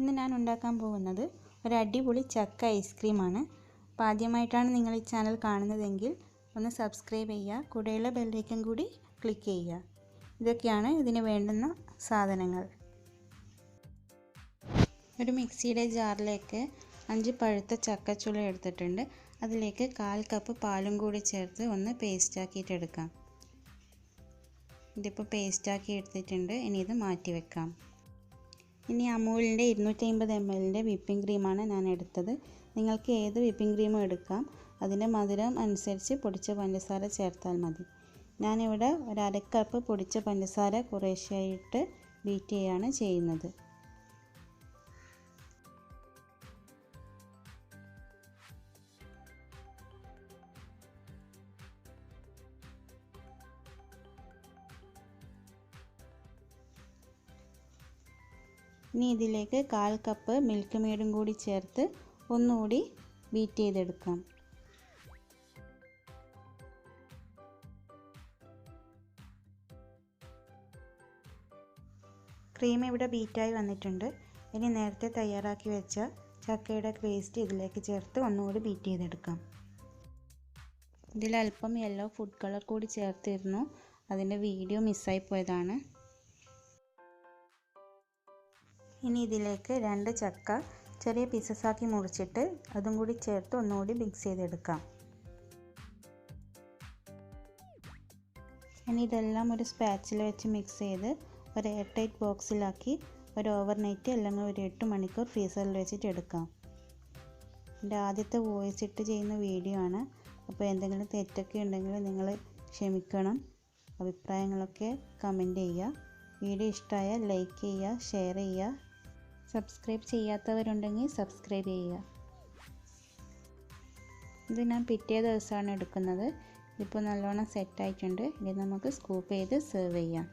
ഇന്ന് ഞാൻ ഉണ്ടാക്കാൻ പോകുന്നത് ഒരു അടിപൊളി ചക്ക ഐസ്ക്രീമാണ്. അപ്പോൾ ആദ്യമായിട്ടാണ് നിങ്ങൾ ഈ ചാനൽ കാണുന്നതെങ്കിൽ ഒന്ന് സബ്സ്ക്രൈബ് ചെയ്യുക, കൂടെയുള്ള ബെല്ലൈക്കൺ കൂടി ക്ലിക്ക് ചെയ്യുക. ഇതൊക്കെയാണ് ഇതിന് വേണ്ടുന്ന സാധനങ്ങൾ. ഒരു മിക്സിയുടെ ജാറിലേക്ക് 5 പഴുത്ത ചക്കച്ചുള എടുത്തിട്ടുണ്ട്. അതിലേക്ക് 1/4 കപ്പ് പാലും കൂടി ചേർത്ത് ഒന്ന് പേസ്റ്റാക്കിയിട്ടെടുക്കാം. ഇതിപ്പോൾ പേസ്റ്റാക്കി എടുത്തിട്ടുണ്ട്. ഇനി ഇത് മാറ്റി വെക്കാം. ഇനി അമൂലിൻ്റെ 250 ml വിപ്പിംഗ് ക്രീമാണ് ഞാൻ എടുത്തത്. നിങ്ങൾക്ക് ഏത് വിപ്പിംഗ് ക്രീമും എടുക്കാം. അതിൻ്റെ മധുരം അനുസരിച്ച് പൊടിച്ച പഞ്ചസാര ചേർത്താൽ മതി. ഞാനിവിടെ 1/2 കപ്പ് പൊടിച്ച പഞ്ചസാര കുറേശ്ശെയായിട്ട് ബീറ്റ് ചെയ്യുകയാണ് ചെയ്യുന്നത്. ഇനി ഇതിലേക്ക് 1/4 കപ്പ് മിൽക്ക് മെയ്ഡും കൂടി ചേർത്ത് ഒന്നുകൂടി ബീറ്റ് ചെയ്തെടുക്കാം. ക്രീം ഇവിടെ ബീറ്റായി വന്നിട്ടുണ്ട്. ഇനി നേരത്തെ തയ്യാറാക്കി വെച്ച ചക്കയുടെ പേസ്റ്റ് ഇതിലേക്ക് ചേർത്ത് ഒന്നുകൂടി ബീറ്റ് ചെയ്തെടുക്കാം. ഇതിലല്പം യെല്ലോ ഫുഡ് കളർ കൂടി ചേർത്തിരുന്നു. അതിൻ്റെ വീഡിയോ മിസ്സായി പോയതാണ്. ഇനി ഇതിലേക്ക് 2 ചക്ക ചെറിയ പീസസാക്കി മുറിച്ചിട്ട് അതും കൂടി ചേർത്ത് ഒന്നുകൂടി മിക്സ് ചെയ്തെടുക്കാം. ഇനി ഇതെല്ലാം ഒരു സ്പാച്ചിൽ വെച്ച് മിക്സ് ചെയ്ത് ഒരു എയർ ടൈറ്റ് ബോക്സിലാക്കി ഒരു ഓവർനൈറ്റ് അല്ലെങ്കിൽ ഒരു 8 മണിക്കൂർ ഫ്രീസറിൽ വെച്ചിട്ട് എടുക്കാം. എൻ്റെ ആദ്യത്തെ വോയിസ് ഇട്ട് ചെയ്യുന്ന വീഡിയോ ആണ്. അപ്പോൾ എന്തെങ്കിലും തെറ്റൊക്കെ ഉണ്ടെങ്കിൽ നിങ്ങൾ ക്ഷമിക്കണം. അഭിപ്രായങ്ങളൊക്കെ കമൻറ്റ് ചെയ്യുക. വീഡിയോ ഇഷ്ടമായാൽ ലൈക്ക് ചെയ്യുക, ഷെയർ ചെയ്യുക. സബ്സ്ക്രൈബ് ചെയ്യാത്തവരുണ്ടെങ്കിൽ സബ്സ്ക്രൈബ് ചെയ്യുക. ഇത് ഞാൻ പിറ്റേ ദിവസമാണ് എടുക്കുന്നത്. ഇപ്പോൾ നല്ലോണം സെറ്റായിട്ടുണ്ട്. ഇത് നമുക്ക് സ്കൂപ്പ് ചെയ്ത് സെർവ് ചെയ്യാം.